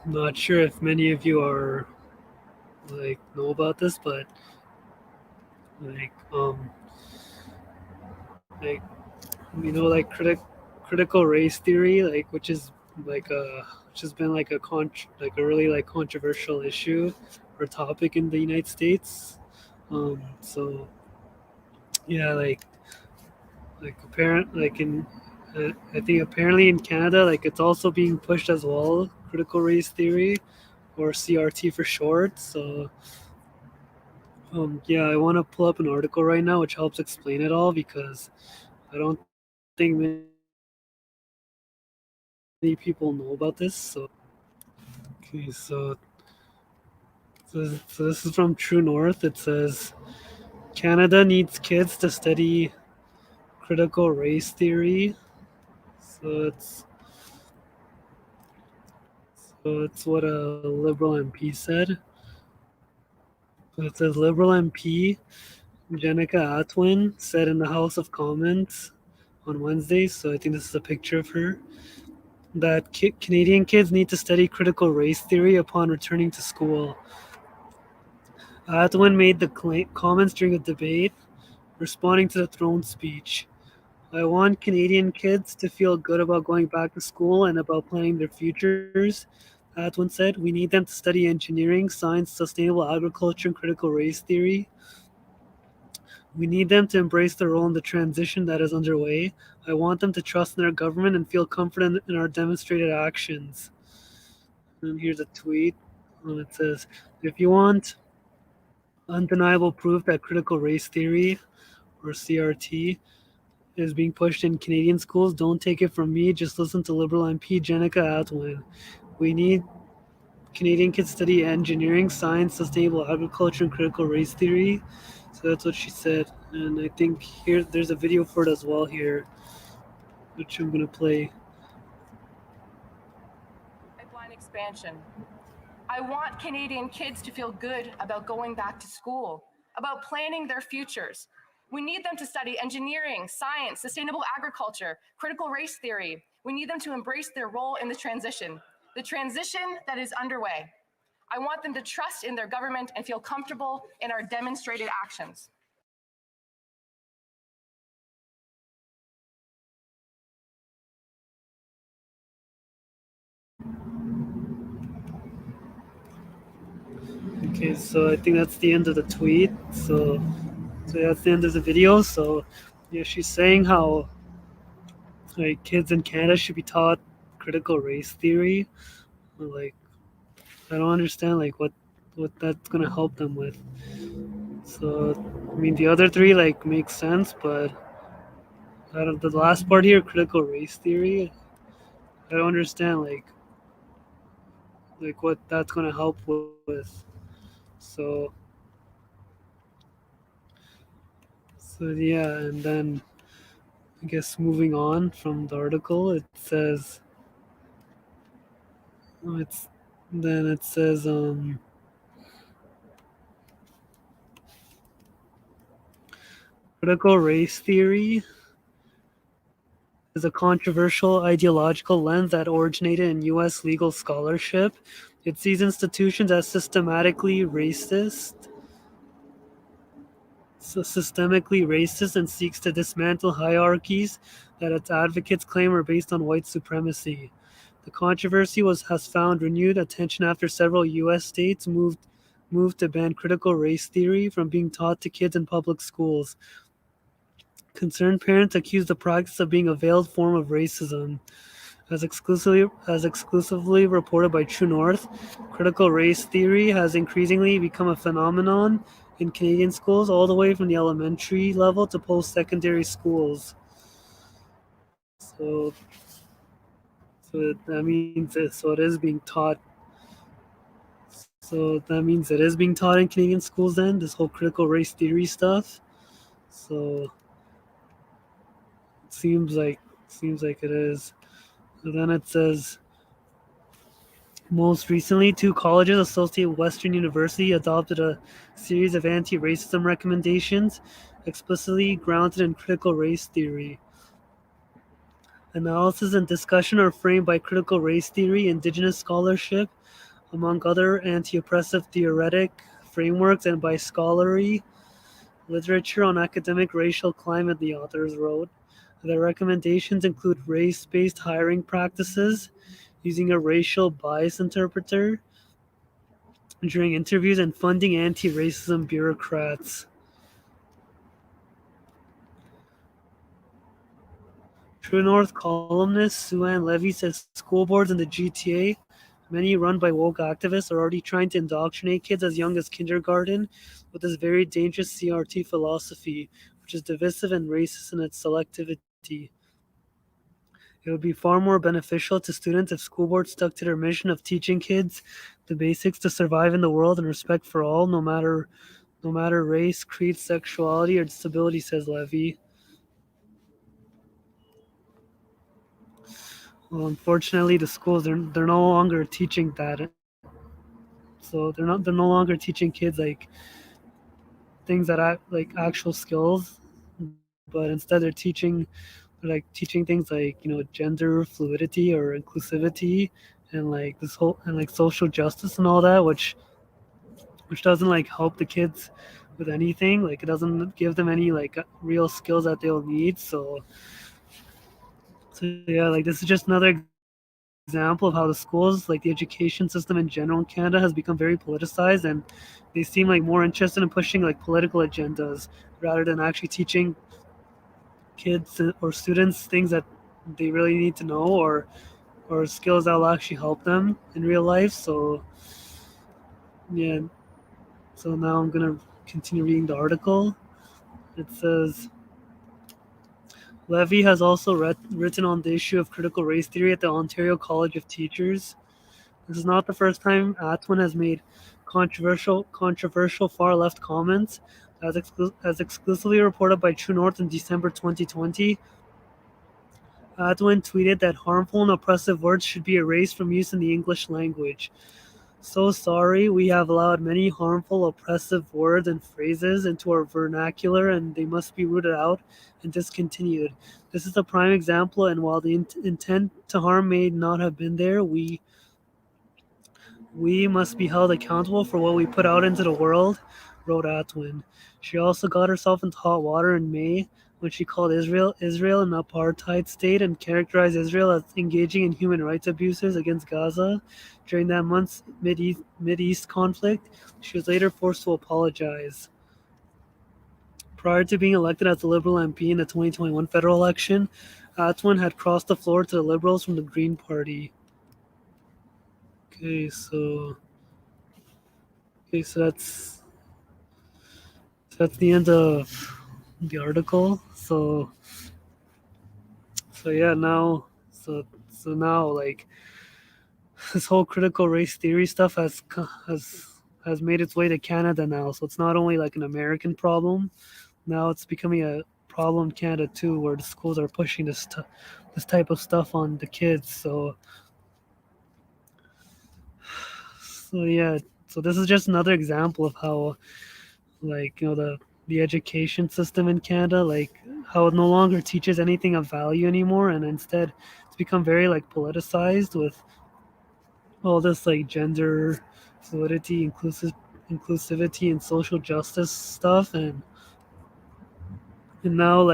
I'm not sure if many of you are know about this, but like like critical race theory, which has been like a really like controversial issue or topic in the United States. So yeah, apparent like in I think apparently in Canada, like it's also being pushed as well. Critical race theory, or CRT for short. So yeah, I want to pull up an article right now which helps explain it all because I don't think many people know about this. Okay, so this is from True North. It says Canada needs kids to study critical race theory. So it's what a Liberal MP said. But it says Liberal MP Jenica Atwin said in the House of Commons on Wednesday. So I think this is a picture of her that Canadian kids need to study critical race theory upon returning to school. Atwin made the comments during a debate responding to the throne speech. I want Canadian kids to feel good about going back to school and about planning their futures. Atwin said, we need them to study engineering, science, sustainable agriculture, and critical race theory. We need them to embrace the role in the transition that is underway. I want them to trust in our government and feel confident in our demonstrated actions. And here's a tweet. It says, if you want undeniable proof that critical race theory, or CRT, is being pushed in Canadian schools, don't take it from me. Just listen to Liberal MP Jenica Atwin. We need Canadian kids to study engineering, science, sustainable agriculture, and critical race theory. So that's what she said. And I think there's a video for it as well here, which I'm going to play. Pipeline expansion. I want Canadian kids to feel good about going back to school, about planning their futures. We need them to study engineering, science, sustainable agriculture, critical race theory. We need them to embrace their role in the transition that is underway. I want them to trust in their government and feel comfortable in our demonstrated actions. Okay, so I think that's the end of the tweet. So that's the end of the video. So yeah, she's saying how like kids in Canada should be taught critical race theory. Like I don't understand like what that's gonna help them with. So I mean the other three like make sense, but out of the last part here, critical race theory, I don't understand like what that's gonna help with. So yeah, and then I guess moving on from the article, it says it's then it says critical race theory is a controversial ideological lens that originated in U.S. legal scholarship. It sees institutions as systemically racist and seeks to dismantle hierarchies that its advocates claim are based on white supremacy. The controversy has found renewed attention after several U.S. states moved to ban critical race theory from being taught to kids in public schools. Concerned parents accuse the practice of being a veiled form of racism. As exclusively reported by True North, critical race theory has increasingly become a phenomenon in Canadian schools, all the way from the elementary level to post-secondary schools. So it is being taught. So that means it is being taught in Canadian schools. Then this whole critical race theory stuff. So it seems like it is. And then it says, most recently, two colleges associated with Western University adopted a series of anti-racism recommendations explicitly grounded in critical race theory. Analysis and discussion are framed by critical race theory, indigenous scholarship, among other anti-oppressive theoretic frameworks, and by scholarly literature on academic racial climate, the authors wrote. Their recommendations include race-based hiring practices, using a racial bias interpreter during interviews, and funding anti-racism bureaucrats. True North columnist Sue-Ann Levy says school boards in the GTA, many run by woke activists, are already trying to indoctrinate kids as young as kindergarten with this very dangerous CRT philosophy, which is divisive and racist in its selectivity. It would be far more beneficial to students if school boards stuck to their mission of teaching kids the basics to survive in the world and respect for all, no matter race, creed, sexuality, or disability, says Levy. Well, unfortunately, the schools they're no longer teaching that. So they're no longer teaching kids like things that act like actual skills, but instead they're teaching things like gender fluidity or inclusivity and like this whole and like social justice and all that, which doesn't like help the kids with anything. Like it doesn't give them any like real skills that they'll need. So yeah, like this is just another example of how the schools, like the education system in general in Canada, has become very politicized, and they seem like more interested in pushing like political agendas rather than actually teaching kids or students things that they really need to know, or skills that will actually help them in real life. So yeah, so now I'm gonna continue reading the article. It says Levy has also written on the issue of critical race theory at the Ontario College of Teachers. This is not the first time Atwin has made controversial far left comments, as exclusively reported by True North in December 2020. Atwin tweeted that harmful and oppressive words should be erased from use in the English language. So sorry, we have allowed many harmful, oppressive words and phrases into our vernacular, and they must be rooted out and discontinued. This is a prime example, and while the intent to harm may not have been there, we must be held accountable for what we put out into the world, wrote Atwin. She also got herself into hot water in May when she called Israel an apartheid state and characterized Israel as engaging in human rights abuses against Gaza during that month's Mideast conflict. She was later forced to apologize. Prior to being elected as a Liberal MP in the 2021 federal election, Atwin had crossed the floor to the Liberals from the Green Party. Okay, so that's the end of the article. So yeah, now like this whole critical race theory stuff has made its way to Canada now. So it's not only like an American problem. Now it's becoming a problem in Canada too, where the schools are pushing this type of stuff on the kids. So yeah, so this is just another example of how like the education system in Canada, like how it no longer teaches anything of value anymore, and instead it's become very like politicized with all this like gender fluidity, inclusivity, and social justice stuff, and now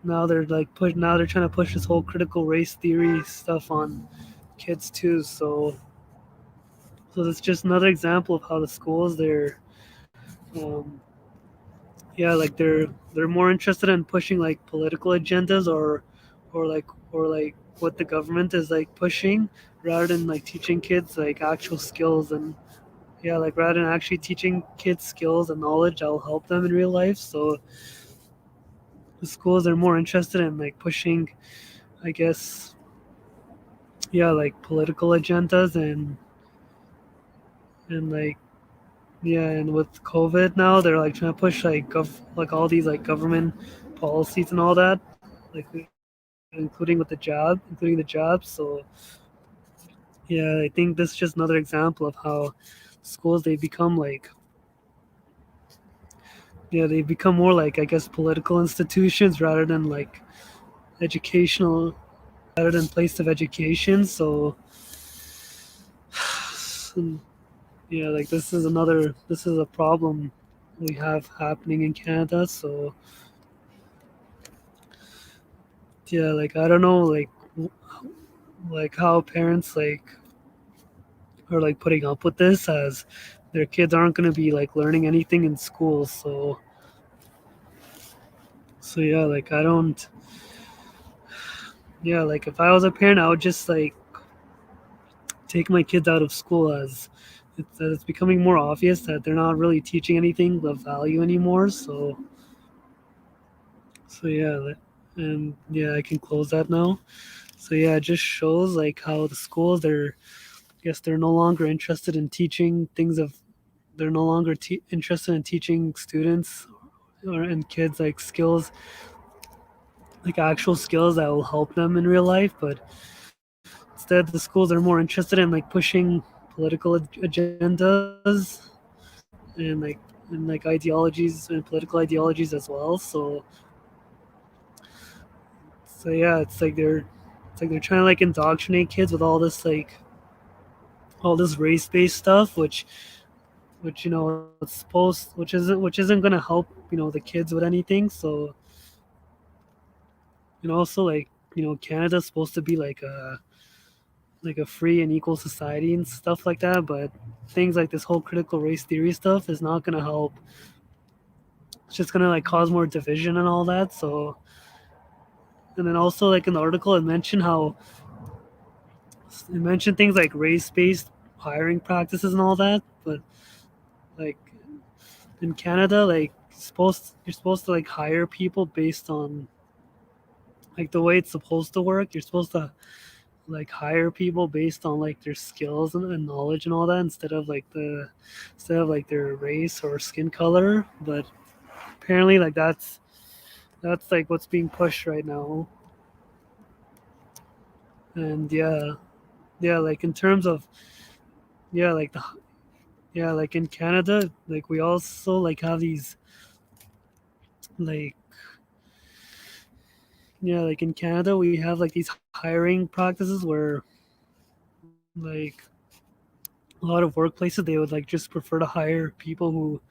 now they're trying to push this whole critical race theory stuff on kids too. So it's just another example of how the schools um, yeah, like they're more interested in pushing like political agendas or like what the government is like pushing rather than like teaching kids like actual skills, and yeah, like rather than actually teaching kids skills and knowledge that will help them in real life. So the schools are more interested in like pushing, I guess, yeah, like political agendas, and like yeah, and with COVID now, they're like trying to push like all these like government policies and all that, like including the job. So yeah, I think this is just another example of how schools they become more like, I guess, political institutions rather than like educational added in place of education. So yeah, like this is a problem we have happening in Canada. So yeah, like I don't know, like how parents are like putting up with this as their kids aren't going to be like learning anything in school. So yeah, like I don't. Yeah, like if I was a parent, I would just like take my kids out of school as it's becoming more obvious that they're not really teaching anything of value anymore. So yeah, and yeah, I can close that now. So yeah, it just shows like how the schools I guess they're no longer interested in teaching things of they're no longer interested in teaching students or and kids like skills like actual skills that will help them in real life, but instead the schools are more interested in like pushing political agendas and like ideologies and political ideologies as well. So yeah, it's like they're trying to like indoctrinate kids with all this race based stuff, which you know it's supposed which isn't gonna help the kids with anything. So and also Canada's supposed to be like a free and equal society and stuff like that, but things like this whole critical race theory stuff is not gonna help. It's just gonna like cause more division and all that. So and then also like in the article it mentioned things like race based hiring practices and all that, but like in Canada, like you're supposed to like hire people based on like the way it's supposed to work. You're supposed to like hire people based on like their skills and knowledge and all that instead of like their race or skin color. But apparently like that's like what's being pushed right now. And yeah, like in terms of yeah, like the yeah, like in Canada, like we also like have these like yeah, like in Canada we have like these hiring practices where like a lot of workplaces they would like just prefer to hire people who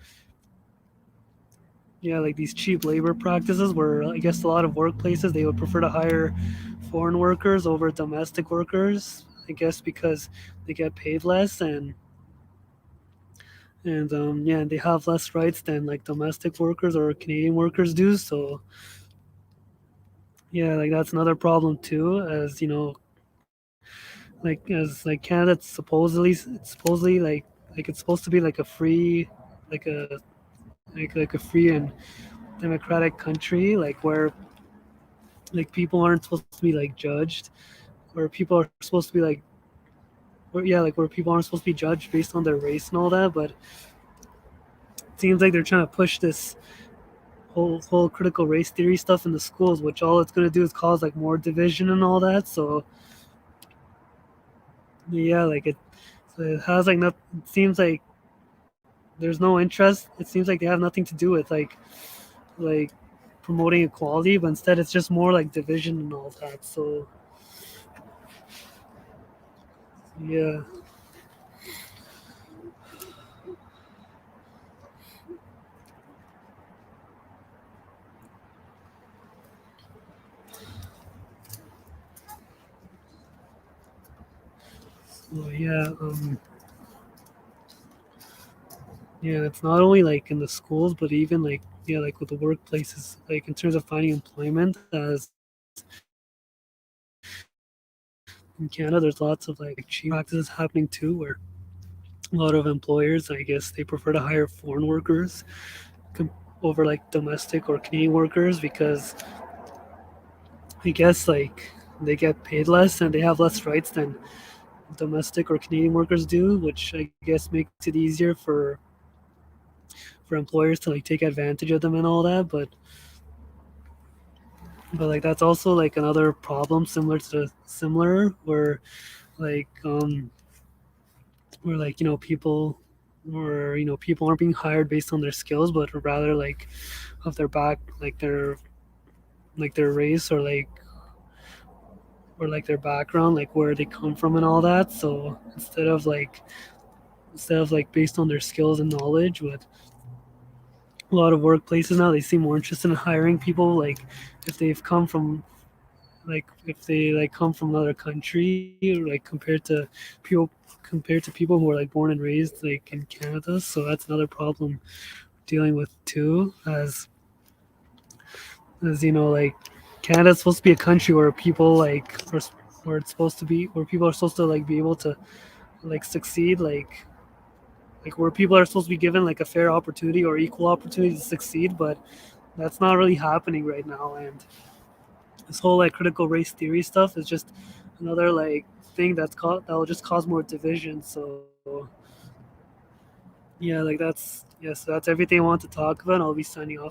yeah, like these cheap labor practices where I guess a lot of workplaces they would prefer to hire foreign workers over domestic workers. I guess because they get paid less and yeah, they have less rights than like domestic workers or Canadian workers do. So yeah, like that's another problem too, as like as like Canada it's supposedly like it's supposed to be like a free like a like a free and democratic country like where like people aren't supposed to be like judged where people are supposed to be like yeah, like where people aren't supposed to be judged based on their race and all that, but it seems like they're trying to push this whole critical race theory stuff in the schools, which all it's going to do is cause like more division and all that. So yeah, so it has like not it seems like there's no interest. It seems like they have nothing to do with like promoting equality, but instead it's just more like division and all that. So yeah. So yeah, it's not only like in the schools, but even like yeah, like with the workplaces, like in terms of finding employment. As in Canada, there's lots of like cheap practices happening too, where a lot of employers, I guess, they prefer to hire foreign workers over like domestic or Canadian workers because I guess like they get paid less and they have less rights than domestic or Canadian workers do, which I guess makes it easier for employers to like take advantage of them and all that. But like that's also like another problem similar like where like people aren't being hired based on their skills but rather like of their back like their race or or like their background, like where they come from and all that. So instead of like based on their skills and knowledge, but a lot of workplaces now they seem more interested in hiring people like if they've come from like if they like come from another country, like people compared to people who are like born and raised like in Canada. So that's another problem dealing with too, as you know, like Canada's supposed to be a country where people where it's supposed to be where people are supposed to like be able to like succeed, like where people are supposed to be given like a fair opportunity or equal opportunity to succeed, but that's not really happening right now. And this whole like critical race theory stuff is just another like thing that will just cause more division. So yeah, like that's everything I want to talk about. I'll be signing off